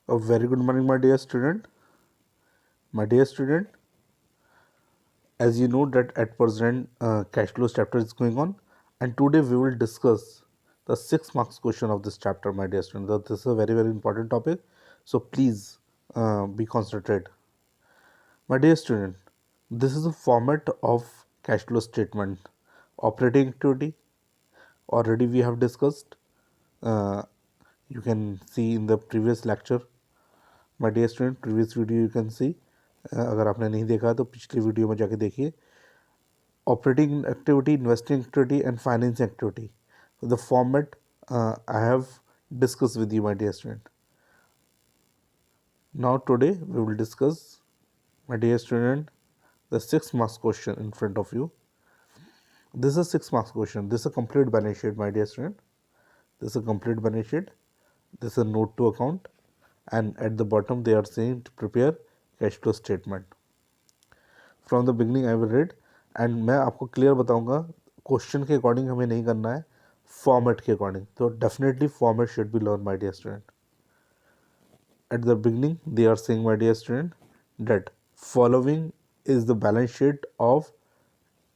A very good morning, my dear student. My dear student, as you know that at present cash flows chapter is going on, and today we will discuss the 6 marks question of this chapter, my dear student. This is a very important topic, so please be concentrated. My dear student, this is a format of cash flow statement. Operating activity already we have discussed. Uh, you can see in the previous lecture, my dear student, previous video you can see. अगर आपने नहीं देखा तो पिछली video में जाके देखिए. Operating activity, investing activity, and financing activity. The format I have discussed with you, my dear student. Now today we will discuss, my dear student, the 6 marks question in front of you. This is a 6 marks question. This is a complete balance sheet, my dear student. This is a complete balance sheet. This is a note to account, and at the bottom they are saying to prepare cash flow statement. From the beginning I will read, and मैं आपको clear बताऊंगा. Question के according हमें नहीं करना है, format के according. तो definitely format should be learn, my dear student. At the beginning they are saying, my dear student, that following is the balance sheet of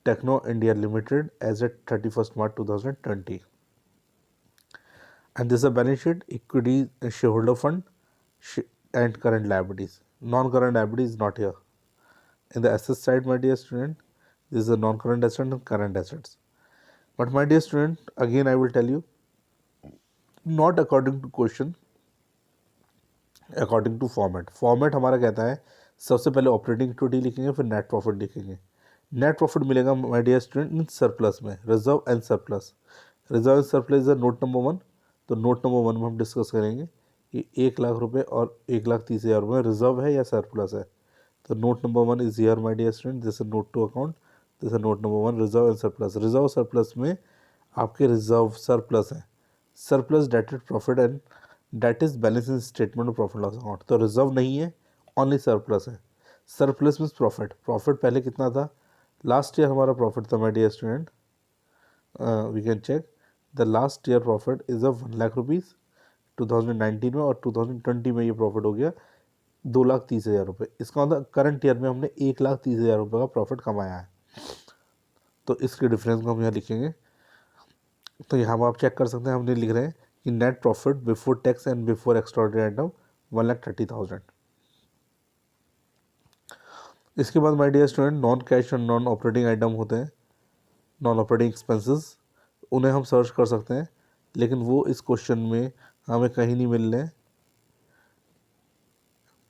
Techno India Limited as at 31st March 2020. And this is a balance sheet, equity, shareholder fund, and current liabilities. Non-current liabilities is not here. In the asset side, my dear student, this is a non-current asset and current assets. But my dear student, again I will tell you, not according to question, according to format हमारा कहता है सबसे पहले operating activity लिखेंगे, फिर net profit लिखेंगे. Net profit मिलेगा my dear student in surplus में, reserve and surplus. Reserve and surplus is note number 1. तो नोट नंबर 1 में हम डिस्कस करेंगे कि 1,00,000 रुपये और 1,30,000 रुपये रिजर्व है या सरप्लस है. तो note number 1 is here, my dear student. This is note to account. This is note number 1, reserve and surplus. Reserve surplus में आपके रिजर्व सरप्लस है, surplus dated profit and date is balance in statement of profit loss account. तो रिजर्व नहीं है, only surplus है. Surplus means profit. Profit पहले कितना था? लास्ट ईयर हमारा प्रॉफिट था, my dear student, we can check. The last year profit is of 1,00,000 rupees 2019 में, और 2020 में ये प्रॉफिट हो गया 2,30,000 रुपये. इसका मतलब करंट ईयर में हमने 1,30,000 रुपये का प्रॉफिट कमाया है. तो इसके डिफरेंस को हम यहाँ लिखेंगे. तो यहाँ आप चेक कर सकते हैं, हमने लिख रहे हैं कि net profit before tax and before extraordinary item 1,30,000. इसके बाद my dear student, non cash और नॉन ऑपरेटिंग आइटम होते हैं, नॉन ऑपरेटिंग एक्सपेंसेस. उन्हें हम सर्च कर सकते हैं, लेकिन वो इस क्वेश्चन में हमें कहीं नहीं मिल रहे हैं.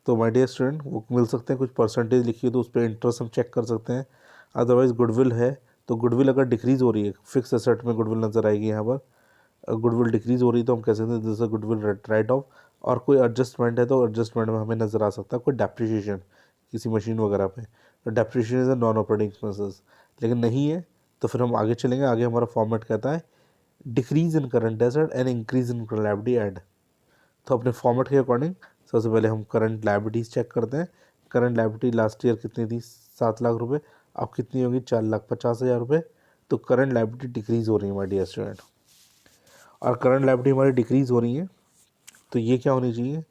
तो माय डियर स्टूडेंट वो मिल सकते हैं, कुछ परसेंटेज लिखिए तो उस पर इंटरेस्ट हम चेक कर सकते हैं. अदरवाइज गुडविल है, तो गुडविल अगर डिक्रीज़ हो रही है, फिक्स एसेट में गुडविल नज़र आएगी यहाँ पर. गुडविल डिक्रीज़ हो रही है तो हम कह सकते हैं this is goodwill right of. और कोई एडजस्टमेंट है तो एडजस्टमेंट में हमें नज़र आ सकता है कोई डेप्रिशिएशन किसी मशीन वगैरह पे, तो depreciation is non operating expenses. लेकिन नहीं है तो फिर हम आगे चलेंगे. आगे हमारा फॉर्मेट कहता है decrease in current asset and increase in liability add. तो अपने फॉर्मेट के अकॉर्डिंग सबसे पहले हम करंट लायबिलिटीज़ चेक करते हैं. करंट लायबिलिटी लास्ट ईयर कितनी थी? 7,00,000 रुपये. अब कितनी होगी? 4,50,000 रुपये. तो करंट लायबिलिटी डिक्रीज़ हो रही है माय डियर स्टूडेंट, और करंट लायबिलिटी हमारी डिक्रीज़ हो रही है. तो ये क्या होनी चाहिए?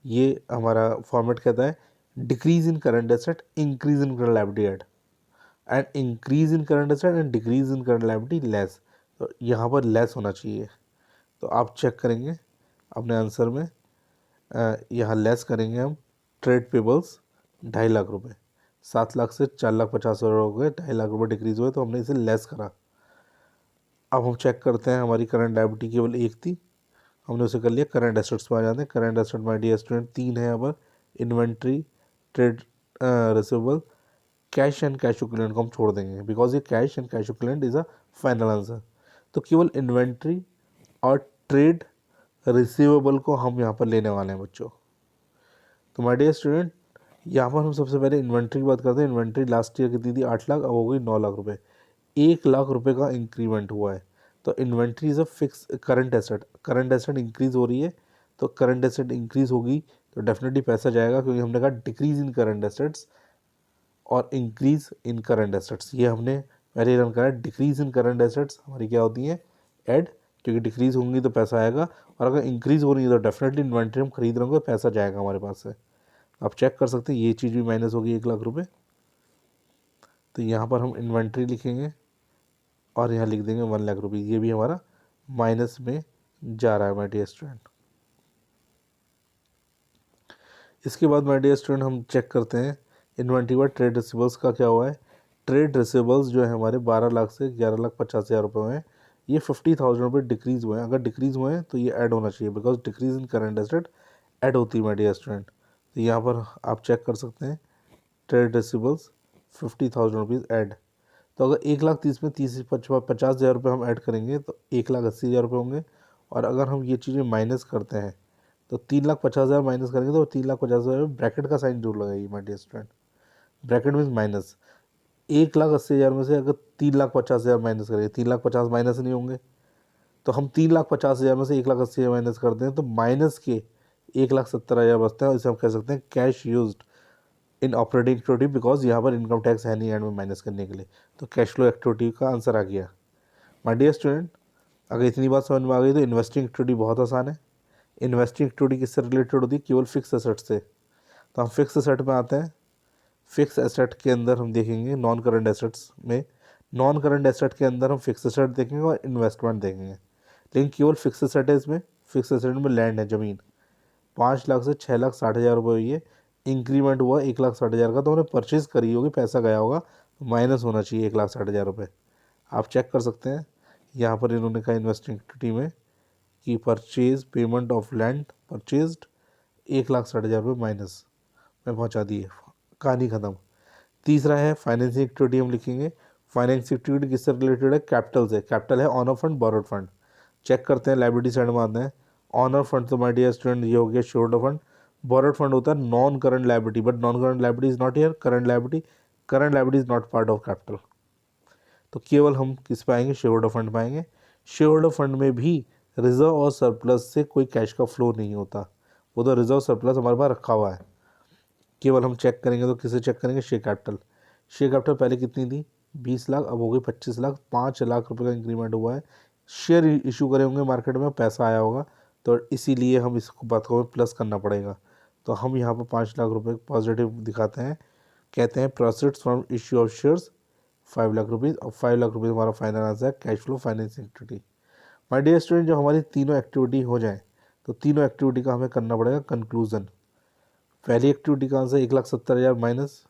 ये हमारा फॉर्मेट कहता है decrease in current asset, increase in current liability add, and increase in current asset and decrease in current liability less. तो यहाँ पर लेस होना चाहिए. तो आप चेक करेंगे अपने आंसर में, यहाँ लेस करेंगे हम. ट्रेड पेबल्स 2,50,000 रुपये, 7,00,000 से 4,50,000 हो गए, 2,50,000 रुपये डिक्रीज़ हुए, तो हमने इसे लेस करा. अब हम चेक करते हैं, हमारी करंट लायबिलिटी केवल एक थी, हमने उसे कर लिया. करंट एसेट्स में आ जाते हैं. Current asset my dear student 3 है यहाँ पर. Inventory, trade receivable, cash and cash equivalent को हम छोड़ देंगे, बिकॉज ये cash and cash equivalent is a final answer. तो केवल इन्वेंट्री और ट्रेड रिसीवेबल को हम यहाँ पर लेने वाले हैं बच्चों. तो माय डियर स्टूडेंट, यहाँ पर हम सबसे पहले इन्वेंट्री की बात करते हैं. इन्वेंट्री लास्ट ईयर कितनी थी? 8,00,000, अब हो गई 9,00,000 रुपये. 1,00,000 रुपये का इंक्रीमेंट हुआ है. तो inventory is a fix current asset. Current asset increase हो रही है, तो करंट एसेट इंक्रीज़ होगी तो डेफिनेटली पैसा जाएगा, क्योंकि हमने कहा डिक्रीज़ इन करंट एसेट्स और इंक्रीज़ इन करंट एसेट्स. ये हमने पहले रन करा. डिक्रीज़ इन करंट एसेट्स हमारी क्या होती है? ऐड क्योंकि डिक्रीज़ होंगी तो पैसा आएगा, और अगर इंक्रीज़ हो रही है तो डेफिनेटली इन्वेंट्री हम खरीद रहे होंगे, पैसा जाएगा हमारे पास से। आप चेक कर सकते हैं ये चीज़ भी माइनस होगी 1 लाख रुपये। तो यहाँ पर हम इन्वेंट्री लिखेंगे और यहाँ लिख देंगे 1 लाख रुपये, ये भी हमारा माइनस में जा रहा है माय डियर स्टूडेंट। इसके बाद माय डियर स्टूडेंट हम चेक करते हैं इन्वेंट्री पर ट्रेड रिसीवेबल्स का क्या हुआ है। ट्रेड रिसीवेबल्स जो है हमारे 12 लाख से 11,50,000 रुपये हुए हैं, ये 50,000 रुपये डिक्रीज़ हुए हैं। अगर डिक्रीज़ हुए हैं तो ये ऐड होना चाहिए, because decrease in current asset add होती है माय डियर स्टूडेंट। तो यहाँ पर आप चेक कर सकते हैं ट्रेड रिसीवेबल्स 50,000 रुपीज़ ऐड। तो अगर 1,30,000 में 50,000 रुपये हम ऐड करेंगे तो 1,80,000 रुपये होंगे। और अगर हम ये चीज़ें माइनस करते हैं तो 3,50,000 माइनस करेंगे तो 3,50,000 ब्रैकेट का साइन जरूर लगाइए my dear student. Bracket means minus. 1,80,000 में से अगर 3,50,000 माइनस करेंगे, 3,50,000 माइनस नहीं होंगे, तो हम 3,50,000 में से 1,80,000 माइनस करते हैं तो माइनस के 1,70,000 बचते हैं। इसे हम कह सकते हैं cash used in operating activity, because यहाँ पर इनकम टैक्स है नहीं एंड में माइनस करने के लिए। तो कैश फ्लो एक्टिविटी का आंसर आ गया माय डियर स्टूडेंट। अगर इतनी बात समझ में आ गई तो इन्वेस्टिंग एक्टिविटी बहुत आसान है। इन्वेस्टिंग एक्टिविटी किससे रिलेटेड होती है? केवल फिक्स एसेट से। तो हम फिक्स एसेट में आते हैं। फिक्स एसेट के अंदर हम देखेंगे नॉन करंट एसेट्स में, नॉन करंट एसेट के अंदर हम फिक्स एसेट देखेंगे और इन्वेस्टमेंट देखेंगे, लेकिन केवल फिक्स एसेट है इसमें। फिक्स एसेट में लैंड है, ज़मीन। 5 लाख से 6,60,000 रुपये हुई है, इंक्रीमेंट हुआ 1,60,000 का, तो हमने परचेज़ करी होगी, पैसा गया होगा, तो माइनस होना चाहिए 1,60,000 रुपये। आप चेक कर सकते हैं यहाँ पर इन्होंने कहा इन्वेस्टिंग एक्टिविटी में कि purchase payment of land purchased 1,60,000 रुपये माइनस में पहुँचा दिए, कहानी ख़त्म। तीसरा है फाइनेंसिंग एक्टिविटी, हम लिखेंगे फाइनेंसिंग एक्टिविटी किससे रिलेटेड है? कैपिटल से। कैपिटल है owner fund, borrowed fund. Check करते हैं लाइबिलिटी साइड में आते हैं। ऑनर फंड तो माय डियर स्टूडेंट ये हो गया शेयरहोल्डर फंड। बोरोड फंड होता है non current liability, but non current liability is not here current liability. Current liability is not part of capital. तो केवल हम किस पाएंगे? शेयरहोल्डर फंड पाएंगे। शेयरहोल्डर फंड में भी रिजर्व और सरप्लस से कोई कैश का फ्लो नहीं होता, वो तो रिजर्व सरप्लस हमारे पास रखा हुआ है। केवल हम चेक करेंगे तो किसे चेक करेंगे? Share capital. शेयर कैपिटल पहले कितनी थी? 20 लाख, अब हो गई 25 लाख। 5 लाख रुपए का इंक्रीमेंट हुआ है। शेयर इशू करे होंगे मार्केट में, पैसा आया होगा, तो इसीलिए हम इसको बात को प्लस करना पड़ेगा। तो हम यहाँ पर 5 लाख रुपए पॉजिटिव दिखाते हैं, कहते हैं proceeds from issue of shares 5 lakh rupees, और 5 लाख रुपीज़ हमारा फाइनल आंसर है cash flow financing activity. My dear student, जब हमारी तीनों एक्टिविटी हो जाए तो तीनों एक्टिविटी का हमें करना पड़ेगा कंक्लूजन। पहली एक्टिविटी का आंसर 1,70,000 माइनस,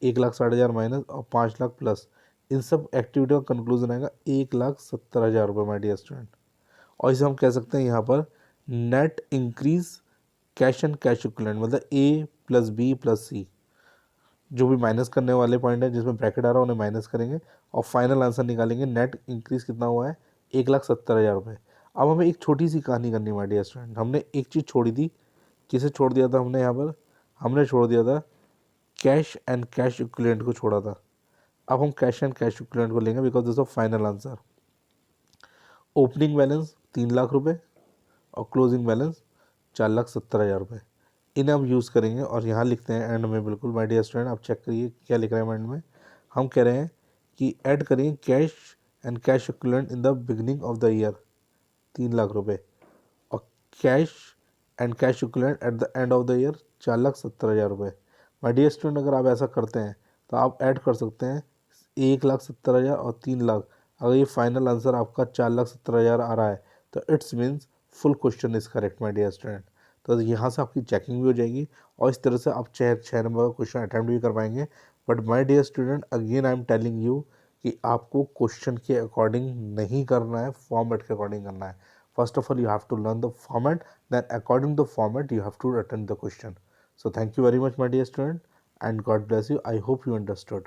1,60,000 माइनस और 5 लाख प्लस। इन सब एक्टिविटी का कंक्लूजन आएगा 1,70,000 रुपये माय डियर स्टूडेंट। और इसे हम कह सकते हैं यहाँ पर net increase cash and cash equivalent, मतलब ए प्लस बी प्लस सी, जो भी माइनस करने वाले पॉइंट है जिसमें ब्रैकेट आ रहा है उन्हें माइनस करेंगे और फाइनल आंसर निकालेंगे। नेट इंक्रीज कितना हुआ है? 1,70,000 रुपये। अब हमें एक छोटी सी कहानी करनी है माय डियर स्टूडेंट। हमने एक चीज़ छोड़ी थी, किसे छोड़ दिया था हमने यहाँ पर? हमने छोड़ दिया था कैश एंड कैश इक्विवेलेंट को छोड़ा था। अब हम कैश एंड कैश इक्विवेलेंट को लेंगे because this of final answer. Opening balance 3 lakh रुपये और क्लोजिंग बैलेंस 4,70,000 रुपये। इन्हें हम यूज़ करेंगे और यहाँ लिखते हैं एंड में, बिल्कुल माय डियर स्टूडेंट आप चेक करिए क्या लिख रहे हैं एंड में। हम कह रहे हैं कि ऐड करेंगे cash and cash equivalent in the beginning of the year 3 lakh रुपये, और cash and cash equivalent at the end of the year 4,70,000 रुपये। माय डियर स्टूडेंट, अगर आप ऐसा करते हैं तो आप ऐड कर सकते हैं 1,70,000 और 3 लाख। अगर ये फाइनल आंसर आपका 4,70,000 आ रहा है तो it's means full question is correct my dear student. तो यहाँ से आपकी चेकिंग भी हो जाएगी और इस तरह से आप 6 नंबर का क्वेश्चन अटैम्प्ट भी कर पाएंगे। But my dear student, again I am telling you कि आपको क्वेश्चन के अकॉर्डिंग नहीं करना है, फॉर्मेट के अकॉर्डिंग करना है। First of all you have to learn the format, then according the format you have to attend the question. So thank you very much my dear student and God bless you. I hope you understood.